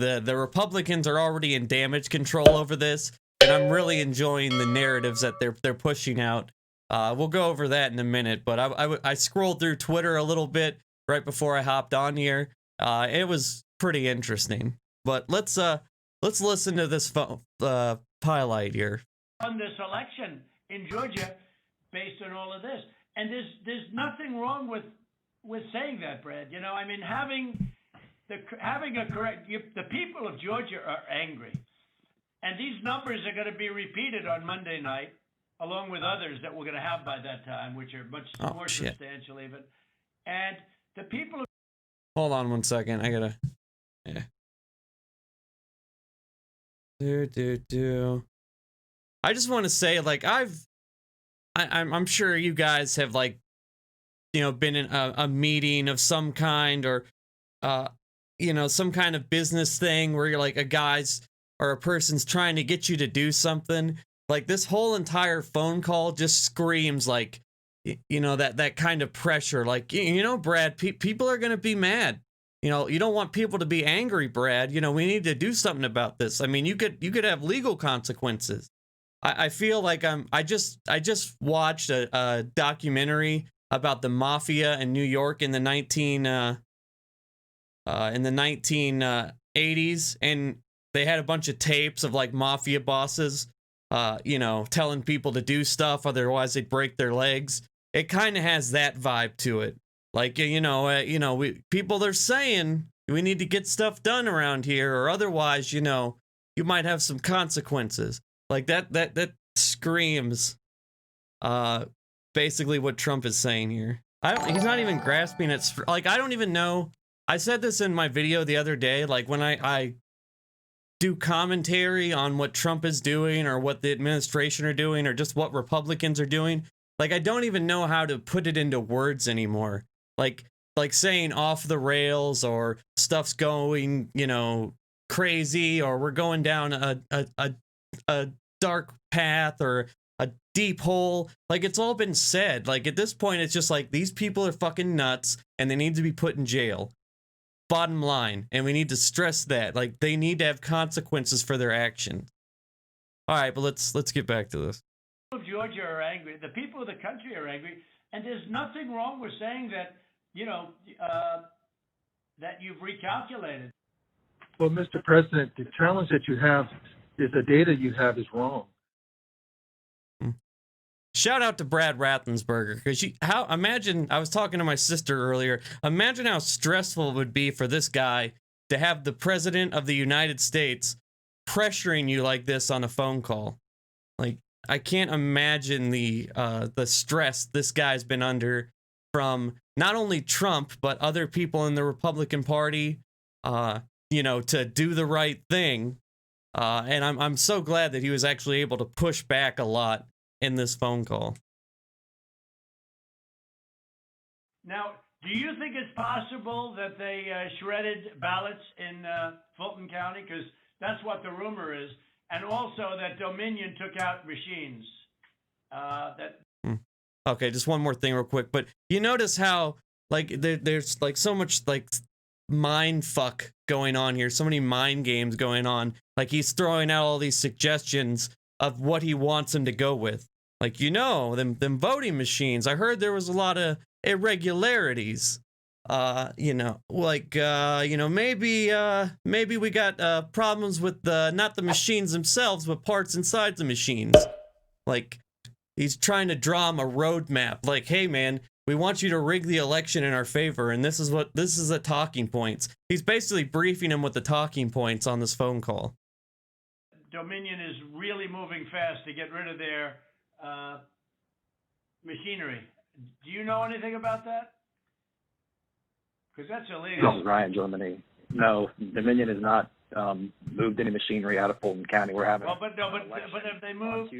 the Republicans are already in damage control over this, and I'm really enjoying the narratives that they're pushing out. We'll go over that in a minute, but I scrolled through Twitter a little bit right before I hopped on here. It was pretty interesting. But let's listen to this highlight here. On this election in Georgia, based on all of this, and there's nothing wrong with saying that, Brad. You know, I mean, having a correct. The people of Georgia are angry, and these numbers are going to be repeated on Monday night, along with others that we're going to have by that time, which are much more substantial even. And the people. Hold on 1 second. I gotta. Yeah. I just want to say, like, I'm sure you guys have, like, you know, been in a meeting of some kind, or you know, some kind of business thing where you're like a guy's or a person's trying to get you to do something. Like, this whole entire phone call just screams, like, you know, that kind of pressure. Like, you know, Brad, people are gonna be mad. You know, you don't want people to be angry, Brad. You know, we need to do something about this. I mean, you could have legal consequences. I feel like I just watched a documentary about the mafia in New York in the 1980s, and they had a bunch of tapes of, like, mafia bosses, you know, telling people to do stuff, otherwise they'd break their legs. It kind of has that vibe to it. Like, people are saying we need to get stuff done around here, or otherwise, you know, you might have some consequences. Like, that screams basically what Trump is saying here. He's not even grasping it. Like, I don't even know. I said this in my video the other day. Like, when I do commentary on what Trump is doing, or what the administration are doing, or just what Republicans are doing, like, I don't even know how to put it into words anymore. Like saying off the rails, or stuff's going, you know, crazy, or we're going down a dark path, or a deep hole. Like, it's all been said. Like, at this point, it's just like, these people are fucking nuts and they need to be put in jail. Bottom line. And we need to stress that. Like, they need to have consequences for their actions. All right, but let's get back to this. The people of Georgia are angry. The people of the country are angry. And there's nothing wrong with saying that, you know, that you've recalculated. Well, Mr. President, the challenge that you have is the data you have is wrong. Shout out to Brad Rathensberger, because imagine, I was talking to my sister earlier, imagine how stressful it would be for this guy to have the President of the United States pressuring you like this on a phone call. Like, I can't imagine the stress this guy's been under from not only Trump, but other people in the Republican Party, you know, to do the right thing. And I'm so glad that he was actually able to push back a lot in this phone call. Now, do you think it's possible that they shredded ballots in Fulton County? Because that's what the rumor is. And also that Dominion took out machines. Okay, just one more thing real quick. But you notice how, like, there's, like, so much, like, mind fuck going on here. So many mind games going on. Like, he's throwing out all these suggestions of what he wants them to go with. Like, you know, them voting machines. I heard there was a lot of irregularities. You know, like, you know, maybe we got problems with not the machines themselves, but parts inside the machines. Like, he's trying to draw him a roadmap. Like, hey, man, we want you to rig the election in our favor, and this is the talking points. He's basically briefing him with the talking points on this phone call. Dominion is really moving fast to get rid of their machinery. Do you know anything about that? Because that's illegal. This is Ryan, Germany. No, Dominion has not moved any machinery out of Fulton County. We're having. Well, but have they moved?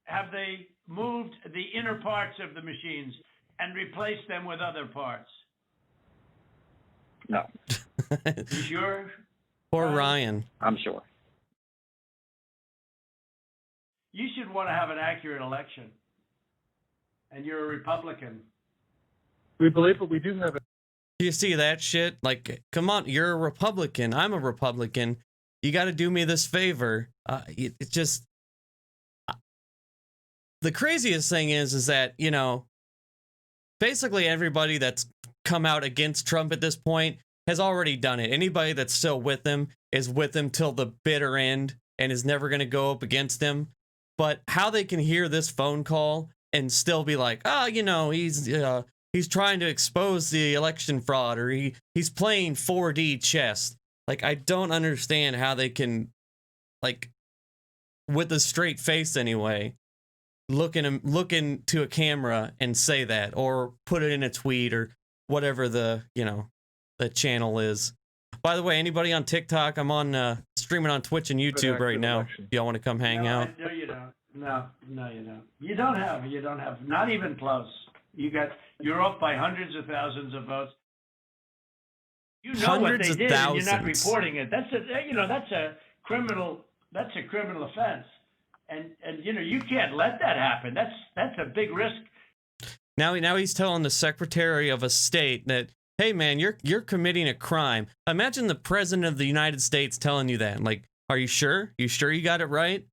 Have they moved the inner parts of the machines and replaced them with other parts? No. You sure? Poor Ryan. I'm sure. You should want to have an accurate election. And you're a Republican. We believe that we do have You see that shit? Like, come on, you're a Republican. I'm a Republican. You got to do me this favor. It just, the craziest thing is that, you know, basically everybody that's come out against Trump at this point has already done it. Anybody that's still with him is with him till the bitter end and is never going to go up against him. But how they can hear this phone call and still be like, oh, you know, he's trying to expose the election fraud, or he's playing 4D chess. Like, I don't understand how they can, like, with a straight face anyway, look into a camera and say that, or put it in a tweet, or whatever the, you know, the channel is. By the way, anybody on TikTok, I'm on streaming on Twitch and YouTube right now. If y'all want to come hang out. No, you don't. No, you don't. You don't have, not even close. You're off by hundreds of thousands of votes. You know Hundreds what they of did, and you're not thousands. reporting it. That's a criminal offense. And you know, you can't let that happen. That's a big risk. Now he's telling the Secretary of a state that, hey man, you're committing a crime. Imagine the President of the United States telling you that. Like, are you sure? You sure you got it right?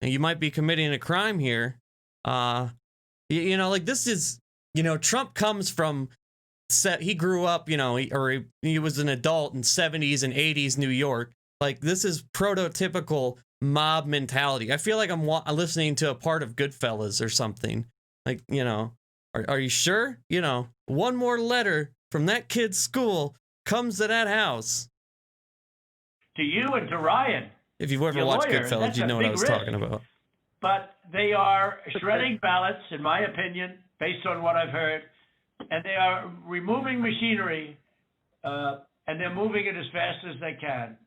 And you might be committing a crime here. You know, like, this is, you know, Trump comes from, he grew up, you know, he was an adult in 70s and 80s New York. Like, this is prototypical mob mentality. I feel like I'm listening to a part of Goodfellas or something. Like, you know, are you sure? You know, one more letter from that kid's school comes to that house. To you and to Ryan. If you've ever Your watched lawyer, Goodfellas, that's you a know what I big was risk. talking about. But they are shredding ballots, in my opinion, based on what I've heard, and they are removing machinery, and they're moving it as fast as they can,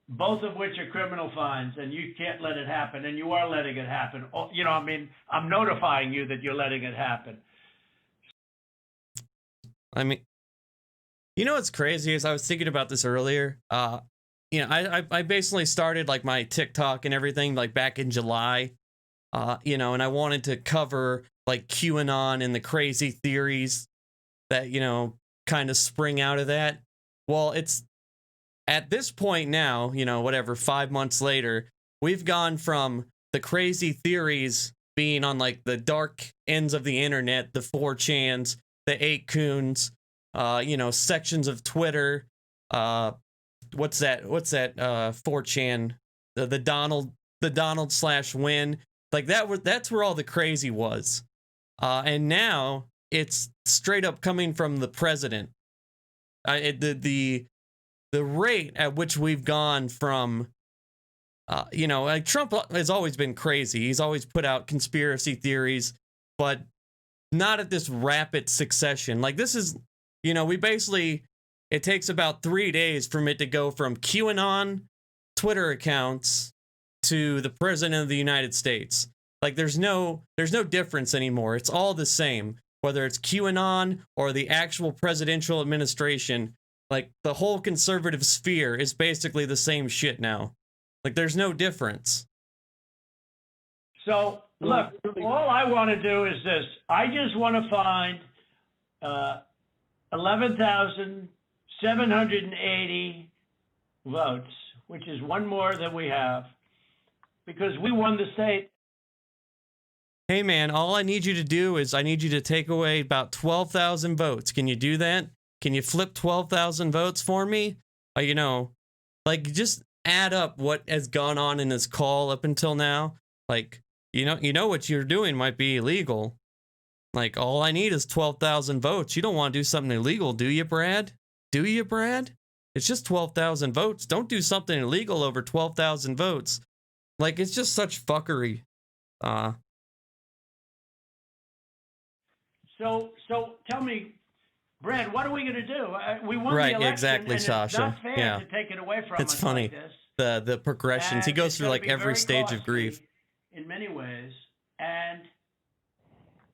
both of which are criminal fines, and you can't let it happen, and you are letting it happen. You know, I mean, I'm notifying you that you're letting it happen. I mean, you know what's crazy is I was thinking about this earlier. You know, I basically started like my TikTok and everything like back in July. You know, and I wanted to cover like QAnon and the crazy theories that, you know, kind of spring out of that. Well, it's at this point now, you know, whatever, 5 months later, we've gone from the crazy theories being on like the dark ends of the internet, the 4chans, the 8coons, you know, sections of Twitter, what's that 4chan, the Donald/Win. Like, that's where all the crazy was. And now it's straight up coming from the president. The rate at which we've gone from, you know, like, Trump has always been crazy. He's always put out conspiracy theories, but not at this rapid succession. Like, this is, you know, it takes about 3 days from it to go from QAnon Twitter accounts to the President of the United States. Like, there's no difference anymore. It's all the same, whether it's QAnon or the actual presidential administration. Like, the whole conservative sphere is basically the same shit now. Like, there's no difference. So, look, all I want to do is this. I just want to find 11,780 votes, which is one more than we have, because we won the state. Hey man, all I need you to do is I need you to take away about 12,000 votes. Can you do that? Can you flip 12,000 votes for me? You know, like, just add up what has gone on in this call up until now. Like, you know what you're doing might be illegal. Like, all I need is 12,000 votes. You don't want to do something illegal, do you, Brad? Do you, Brad? It's just 12,000 votes. Don't do something illegal over 12,000 votes. Like, it's just such fuckery. So tell me, Brad, what are we going to do? We won Right, the election, exactly, and Sasha. It's not fair Yeah. to take it away from It's us funny. like this. The progressions. He And goes it's through gonna like be every very stage of grief. costly in many ways, and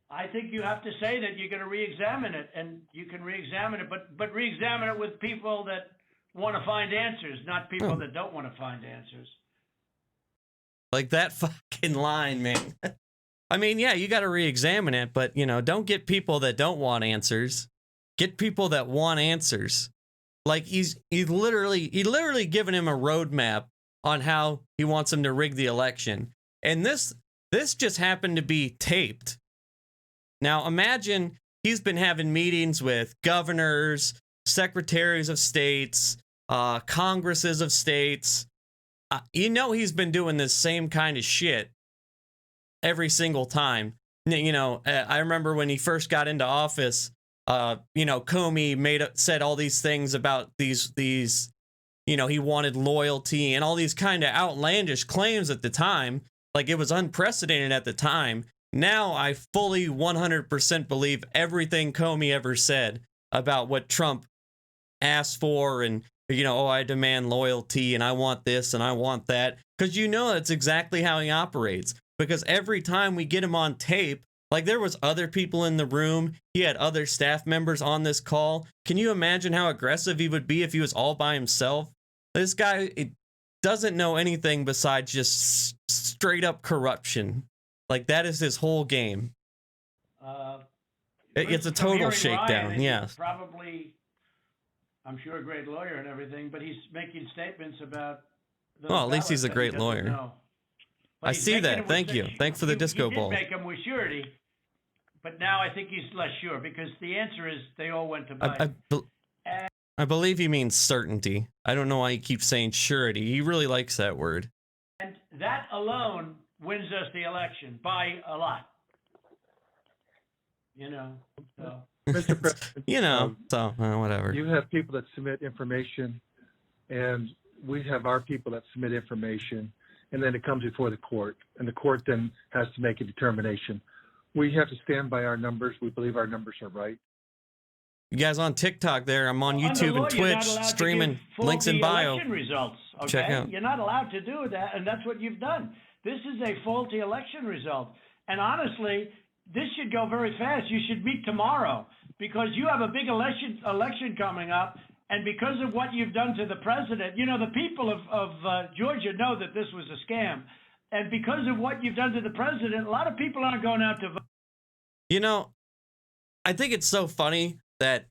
I think you have to say that you're going to re-examine it, and you can re-examine it, but re-examine it with people that want to find answers, not people that don't want to find answers. Like, that fucking line, man. I mean, yeah, you got to re-examine it, but, you know, don't get people that don't want answers. get people that want answers. Like he's literally given him a roadmap on how he wants him to rig the election. And this just happened to be taped. Now imagine he's been having meetings with governors, secretaries of states, congresses of states. He's been doing this same kind of shit every single time. I remember when he first got into office, Comey said all these things about these, he wanted loyalty and all these kind of outlandish claims at the time. Like it was unprecedented at the time. Now I fully 100% believe everything Comey ever said about what Trump asked for and, I demand loyalty and I want this and I want that. Because that's exactly how he operates. Because every time we get him on tape, like there was other people in the room, he had other staff members on this call. Can you imagine how aggressive he would be if he was all by himself? This guy doesn't know anything besides just straight up corruption. Like that is his whole game. It's a total shakedown. Yes. Probably, I'm sure, a great lawyer and everything, but he's making statements about. Well, at least he's a great lawyer. I see that. Thank you. Thanks for the disco ball. He did make them with surety, but now I think he's less sure because the answer is they all went to Biden. I believe he means certainty. I don't know why he keeps saying surety. He really likes that word. And that alone wins us the election by a lot. So. Mr. President, whatever. You have people that submit information, and we have our people that submit information, and then it comes before the court, and the court then has to make a determination. We have to stand by our numbers. We believe our numbers are right. You guys on TikTok there. I'm on YouTube and Twitch, streaming, links in bio. Election results, okay? Check out. You're not allowed to do that, and that's what you've done. This is a faulty election result. And honestly, this should go very fast. You should meet tomorrow because you have a big election coming up, and because of what you've done to the president, the people of Georgia know that this was a scam. And because of what you've done to the president, a lot of people aren't going out to vote. I think it's so funny that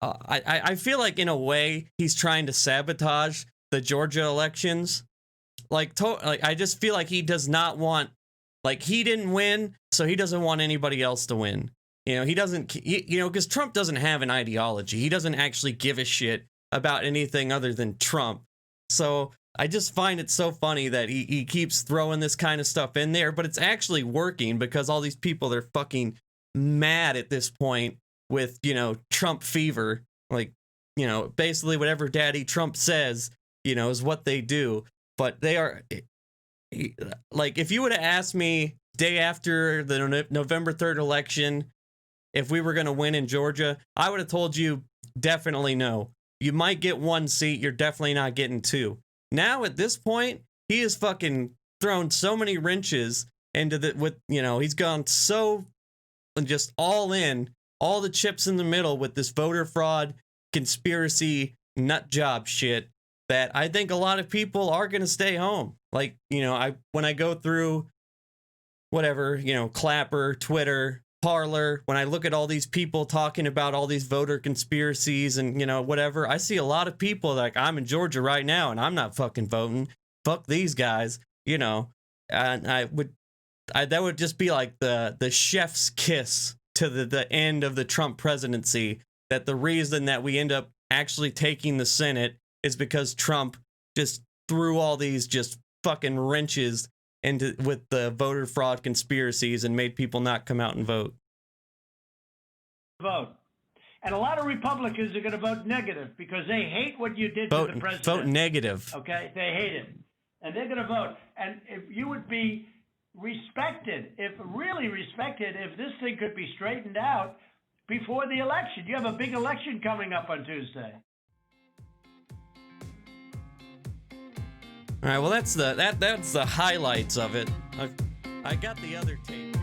I feel like in a way he's trying to sabotage the Georgia elections. I just feel like he does not want, he didn't win, so he doesn't want anybody else to win. He doesn't, because Trump doesn't have an ideology. He doesn't actually give a shit about anything other than Trump. So I just find it so funny that he keeps throwing this kind of stuff in there, but it's actually working because all these people are fucking mad at this point with, Trump fever. Basically whatever Daddy Trump says, is what they do. But they are, if you would have asked me day after the November 3rd election, if we were going to win in Georgia, I would have told you definitely no. You might get one seat. You're definitely not getting two. Now at this point, he has fucking thrown so many wrenches into he's gone so just all in, all the chips in the middle with this voter fraud conspiracy nut job shit that I think a lot of people are going to stay home. When I go through whatever, Clapper, Twitter, Parler, when I look at all these people talking about all these voter conspiracies and, whatever, I see a lot of people I'm in Georgia right now and I'm not fucking voting. Fuck these guys, and that would just be like the chef's kiss to the end of the Trump presidency, that the reason that we end up actually taking the Senate is because Trump just threw all these just fucking wrenches with the voter fraud conspiracies and made people not come out and vote. And a lot of Republicans are going to vote negative because they hate what you did to the president. Vote negative. Okay, they hate it. And they're going to vote. And if you would be really respected, if this thing could be straightened out before the election. You have a big election coming up on Tuesday. All right, well, that's the highlights of it. I got the other tape.